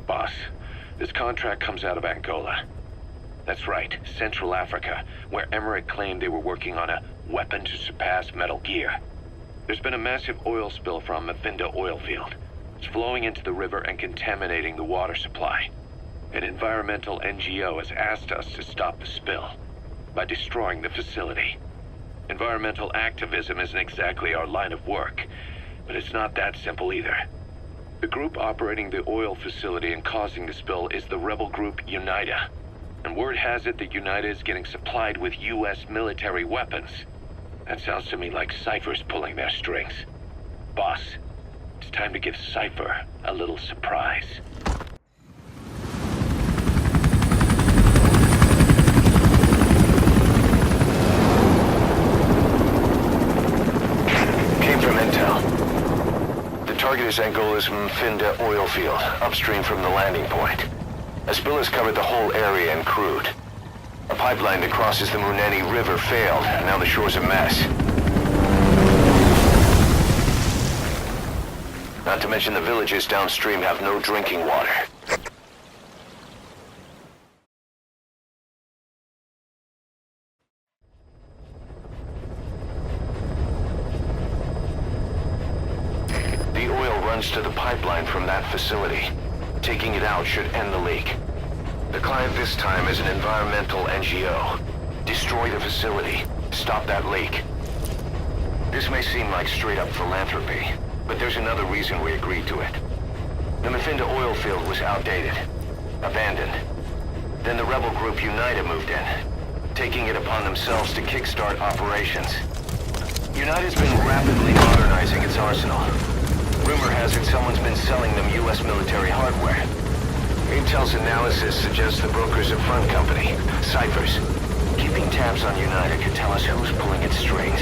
Boss, this contract comes out of Angola. That's right, Central Africa, where Emmerich claimed they were working on a weapon to surpass Metal Gear. There's been a massive oil spill from Mafinda oil field. It's flowing into the river and contaminating the water supply. An environmental NGO has asked us to stop the spill by destroying the facility. Environmental activism isn't exactly our line of work, but it's not that simple either. The group operating the oil facility and causing the spill is the rebel group UNITA. And word has it that UNITA is getting supplied with US military weapons. That sounds to me like Cypher's pulling their strings. Boss, it's time to give Cypher a little surprise. Came from intel. The target is Angola's Mfinda oil field, upstream from the landing point. A spill has covered the whole area and crude. A pipeline that crosses the Muneni River failed, and now the shore's a mess. Not to mention the villages downstream have no drinking water. The oil runs to the pipeline from that facility. Taking it out should end the leak. The client this time is an environmental NGO. Destroy the facility. Stop that leak. This may seem like straight-up philanthropy, but there's another reason we agreed to it. The Mafinda oil field was outdated, abandoned. Then the rebel group UNITA moved in, taking it upon themselves to kickstart operations. UNITA's been rapidly modernizing its arsenal. Rumor has it someone's been selling them US military hardware. Intel's analysis suggests the broker's a front company, Cypher's. Keeping tabs on UNITA could tell us who's pulling its strings.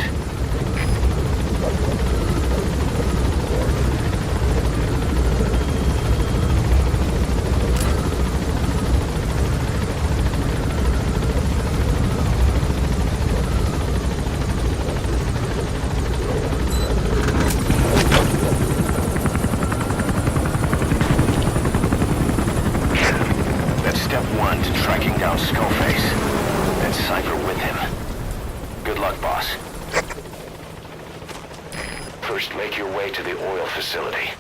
First, make your way to the oil facility.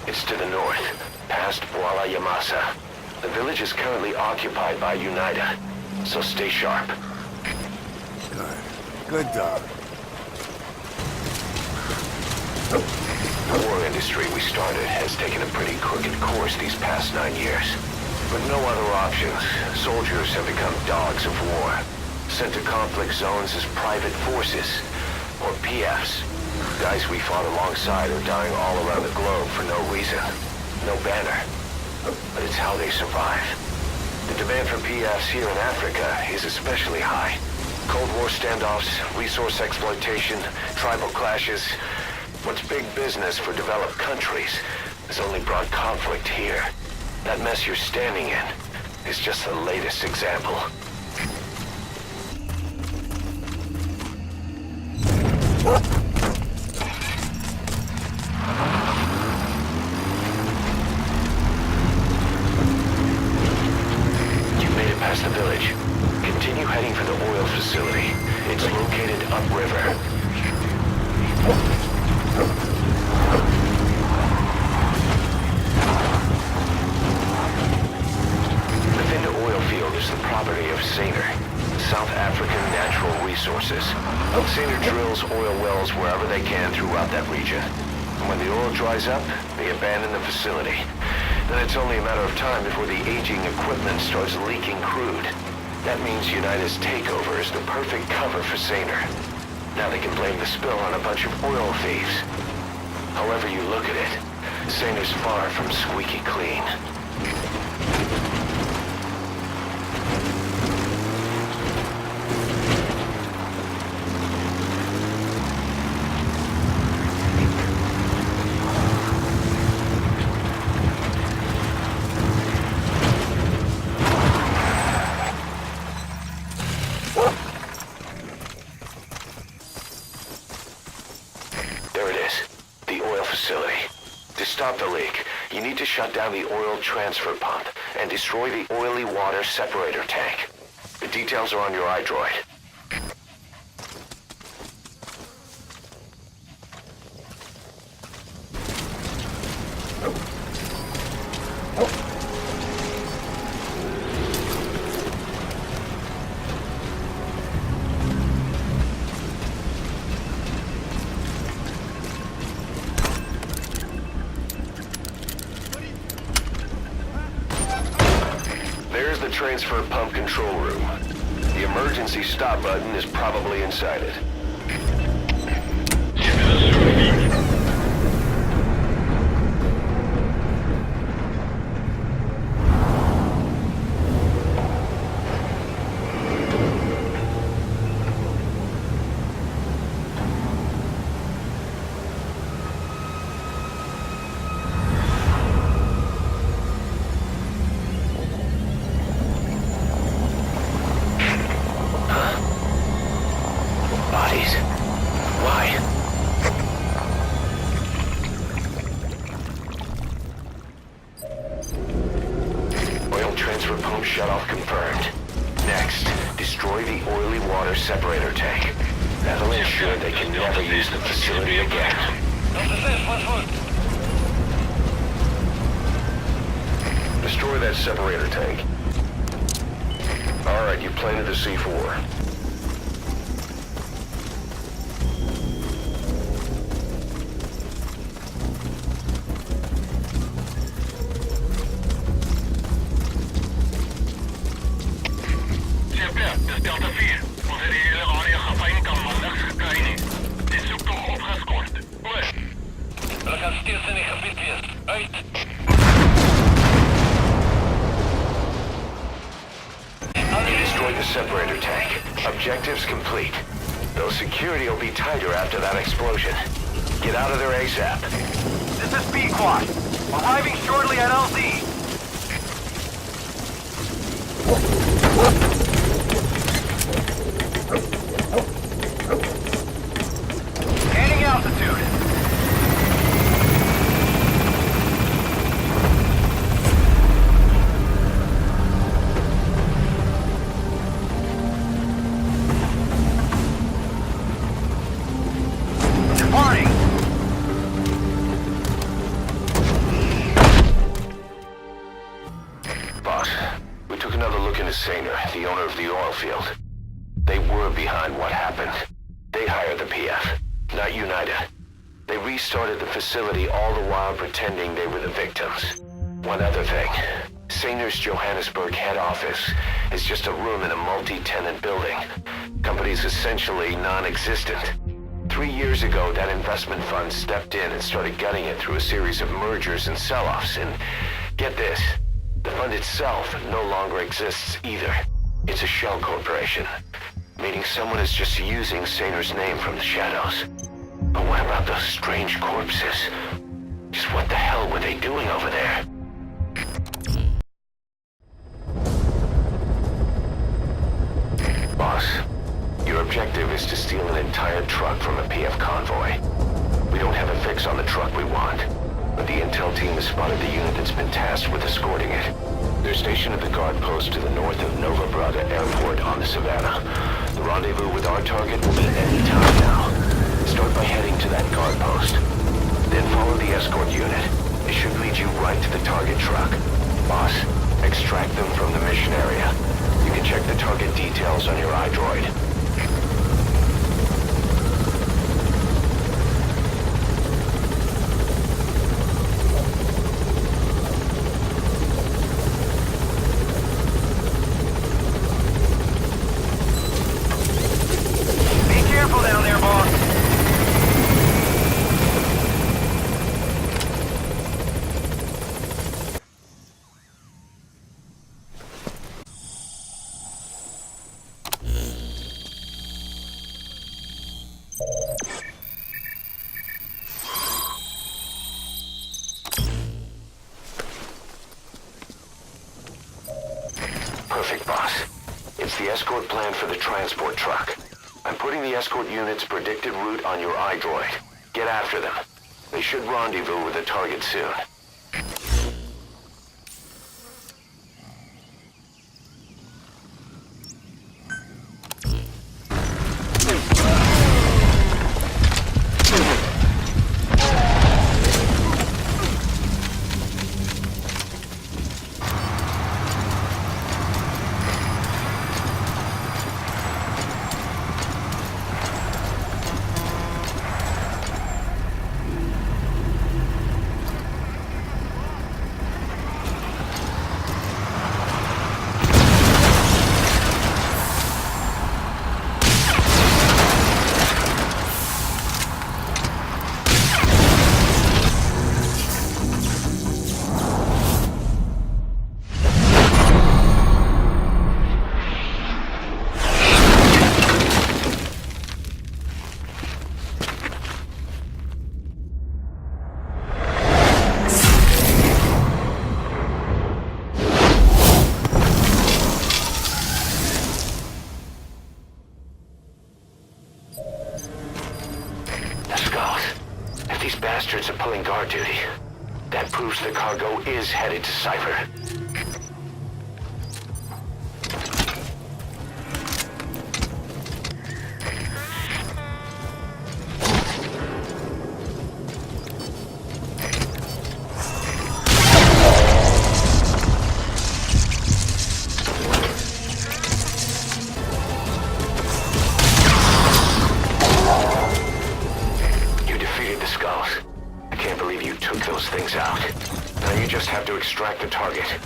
It's to the north, past Bwala Yamasa. The village is currently occupied by UNITA, so stay sharp. Good dog. The war industry we started has taken a pretty crooked course these past 9 years. With no other options, soldiers have become dogs of war, sent to conflict zones as private forces, or PFs. Guys we fought alongside are dying all around the globe for no reason, no banner. But it's how they survive. The demand for PFs here in Africa is especially high. Cold War standoffs, resource exploitation, tribal clashes. What's big business for developed countries has only brought conflict here. That mess you're standing in is just the latest example. You made it past the village. Continue heading for the oil facility. It's located upriver. The oil field is the property of Saner, South African Natural Resources. Saner drills oil wells wherever they can throughout that region. And when the oil dries up, they abandon the facility. Then it's only a matter of time before the aging equipment starts leaking crude. That means UNITA's takeover is the perfect cover for Saner. Now they can blame the spill on a bunch of oil thieves. However you look at it, Saner's far from squeaky clean. There it is, the oil facility. To stop the leak, you need to to shut down the oil transfer pump and destroy the oily water separator tank. The details are on your iDroid. There's the transfer pump control room. The emergency stop button is probably inside it. Bodies? Why? Oil transfer pump shutoff confirmed. Next, destroy the oily water separator tank. That'll ensure they can never use the facility again. Destroy that separator tank. Alright, you planted the C4. Destroy the separator tank. Objectives complete. Though security will be tighter after that explosion. Get out of there ASAP. This is B-Quad. Arriving shortly at LZ. Gaining altitude. Departing. Boss, we took another look into Sainer, the owner of the oil field. They were behind what happened. They hired the PF, not United. They restarted the facility all the while pretending they were the victims. One other thing. Sainer's Johannesburg head office is just a room in a multi-tenant building. Company's essentially non-existent. 3 years ago, that investment fund stepped in and started gutting it through a series of mergers and sell-offs. And get this, the fund itself no longer exists either. It's a shell corporation, meaning someone is just using Sainer's name from the shadows. But what about those strange corpses? Just what the hell were they doing over there? Boss, your objective is to steal an entire truck from a PF convoy. We don't have a fix on the truck we want, but the intel team has spotted the unit that's been tasked with escorting it. They're stationed at the guard post to the north of Nova Braga Airport on the Savannah. The rendezvous with our target will be at any time now. Start by heading to that guard post. Then follow the escort unit. It should lead you right to the target truck. Boss, extract them from the mission area. You can check the target details on your iDroid. Be careful down there, boss. Perfect, boss. It's the escort plan for the transport truck. I'm putting the escort unit's predicted route on your iDroid. Get after them. They should rendezvous with the target soon. cargo is headed to Cypher. Extract the target.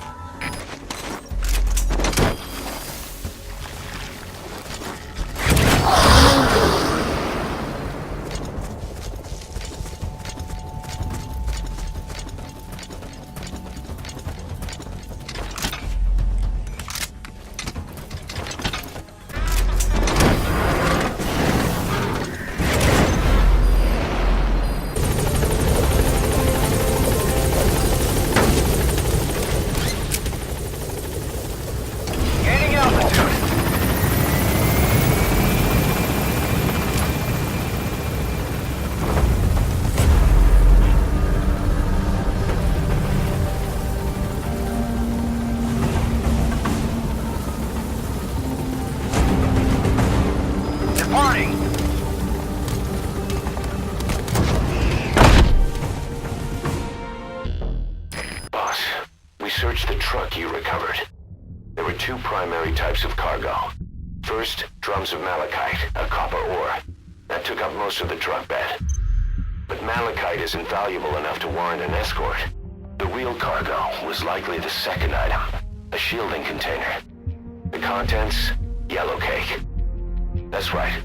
Search the truck you recovered. There were two primary types of cargo. First, drums of malachite, a copper ore. That took up most of the truck bed. But malachite isn't valuable enough to warrant an escort. The real cargo was likely the second item, a shielding container. The contents, yellow cake. That's right,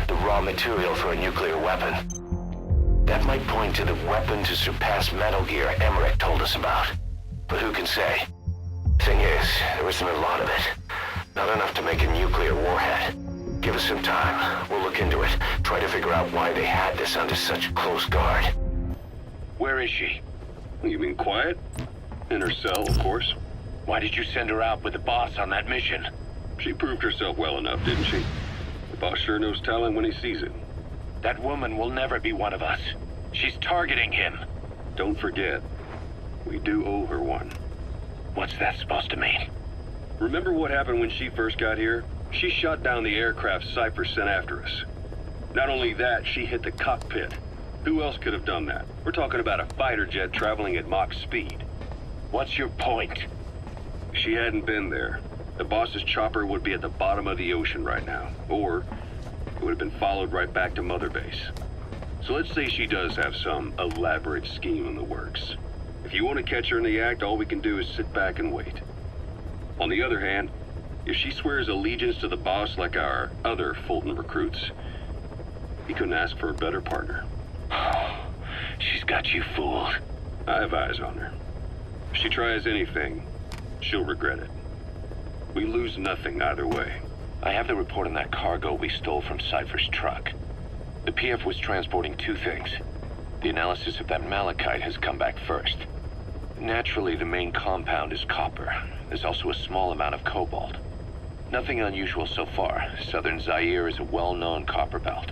the raw material for a nuclear weapon. That might point to the weapon to surpass Metal Gear Emmerich told us about. But who can say? Thing is, there isn't a lot of it. Not enough to make a nuclear warhead. Give us some time. We'll look into it. Try to figure out why they had this under such close guard. Where is she? You mean quiet? In her cell, of course. Why did you send her out with the boss on that mission? She proved herself well enough, didn't she? The boss sure knows talent when he sees it. That woman will never be one of us. She's targeting him. Don't forget, we do owe her one. What's that supposed to mean? Remember what happened when she first got here? She shot down the aircraft Cypher sent after us. Not only that, she hit the cockpit. Who else could have done that? We're talking about a fighter jet traveling at Mach speed. What's your point? If she hadn't been there, the boss's chopper would be at the bottom of the ocean right now. Or it would have been followed right back to Mother Base. So let's say she does have some elaborate scheme in the works. If you want to catch her in the act, all we can do is sit back and wait. On the other hand, if she swears allegiance to the boss like our other Fulton recruits, he couldn't ask for a better partner. She's got you fooled. I have eyes on her. If she tries anything, she'll regret it. We lose nothing either way. I have the report on that cargo we stole from Cypher's truck. The PF was transporting two things. The analysis of that malachite has come back first. Naturally, the main compound is copper. There's also a small amount of cobalt. Nothing unusual so far. Southern Zaire is a well-known copper belt.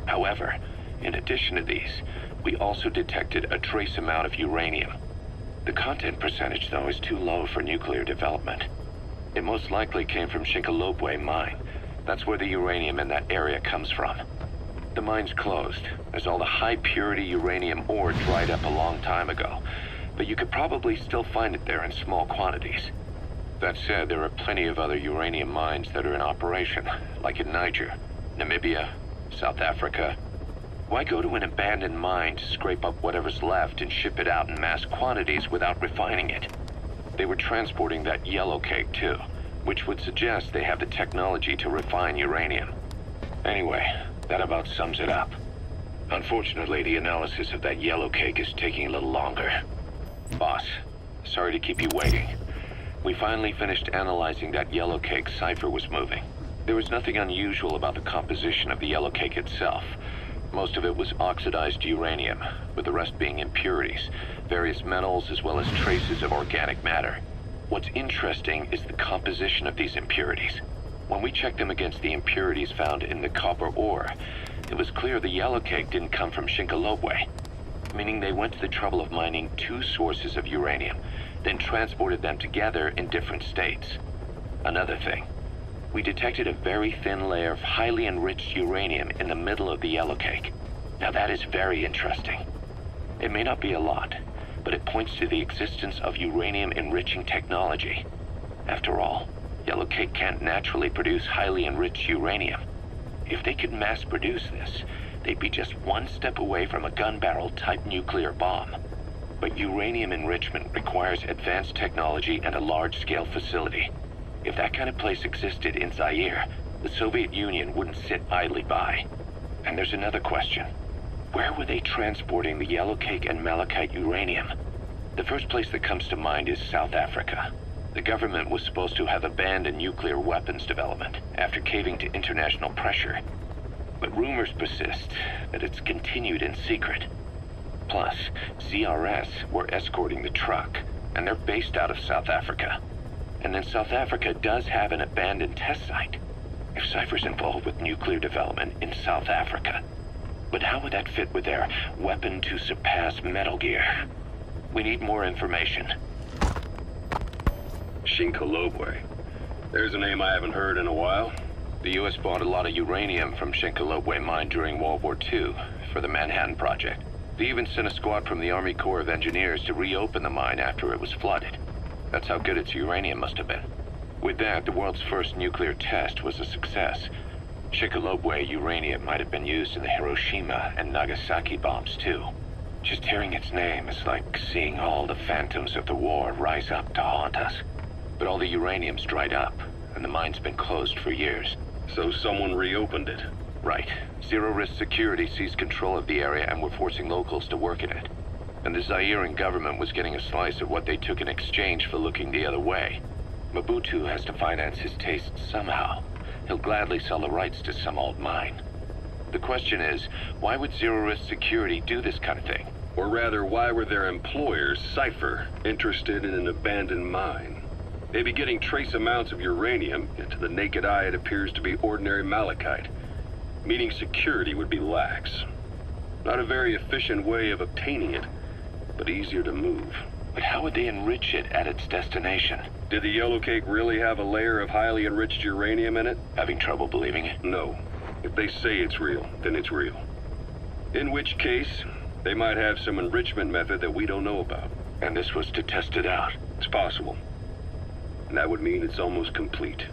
However, in addition to these, we also detected a trace amount of uranium. The content percentage, though, is too low for nuclear development. It most likely came from Shinkalobwe mine. That's where the uranium in that area comes from. The mine's closed, as all the high-purity uranium ore dried up a long time ago. But you could probably still find it there in small quantities. That said, there are plenty of other uranium mines that are in operation, like in Niger, Namibia, South Africa. Why go to an abandoned mine to scrape up whatever's left and ship it out in mass quantities without refining it? They were transporting that yellow cake too, which would suggest they have the technology to refine uranium. Anyway, that about sums it up. Unfortunately, the analysis of that yellow cake is taking a little longer. Boss, sorry to keep you waiting. We finally finished analyzing that yellow cake Cypher was moving. There was nothing unusual about the composition of the yellow cake itself. Most of it was oxidized uranium, with the rest being impurities, various metals, as well as traces of organic matter. What's interesting is the composition of these impurities. When we checked them against the impurities found in the copper ore, it was clear the yellow cake didn't come from Shinkalobwe. meaning they went to the trouble of mining two sources of uranium, then transported them together in different states. Another thing, we detected a very thin layer of highly enriched uranium in the middle of the yellow cake. Now that is very interesting. It may not be a lot, but it points to the existence of uranium-enriching technology. After all, yellow cake can't naturally produce highly enriched uranium. If they could mass-produce this, they'd be just one step away from a gun barrel-type nuclear bomb. But uranium enrichment requires advanced technology and a large-scale facility. If that kind of place existed in Zaire, the Soviet Union wouldn't sit idly by. And there's another question. Where were they transporting the yellow cake and malachite uranium? The first place that comes to mind is South Africa. The government was supposed to have abandoned nuclear weapons development after caving to international pressure. But rumors persist that it's continued in secret. Plus, CRS were escorting the truck, and they're based out of South Africa. And then South Africa does have an abandoned test site. If Cypher's involved with nuclear development in South Africa. But how would that fit with their weapon to surpass Metal Gear? We need more information. Shinkolobwe. There's a name I haven't heard in a while. The U.S. bought a lot of uranium from Shinkolobwe mine during World War II for the Manhattan Project. They even sent a squad from the Army Corps of Engineers to reopen the mine after it was flooded. That's how good its uranium must have been. With that, the world's first nuclear test was a success. Shinkolobwe uranium might have been used in the Hiroshima and Nagasaki bombs too. Just hearing its name is like seeing all the phantoms of the war rise up to haunt us. But all the uranium's dried up, and the mine's been closed for years. So someone reopened it. Right. Zero-risk security seized control of the area and were forcing locals to work in it. And the Zairean government was getting a slice of what they took in exchange for looking the other way. Mobutu has to finance his tastes somehow. He'll gladly sell the rights to some old mine. The question is, why would zero-risk security do this kind of thing? Or rather, why were their employers, Cypher, interested in an abandoned mine? They'd be getting trace amounts of uranium, yet to the naked eye it appears to be ordinary malachite, meaning security would be lax. Not a very efficient way of obtaining it, but easier to move. But how would they enrich it at its destination? Did the yellow cake really have a layer of highly enriched uranium in it? Having trouble believing it? No. If they say it's real, then it's real. In which case, they might have some enrichment method that we don't know about. And this was to test it out? It's possible. And that would mean it's almost complete.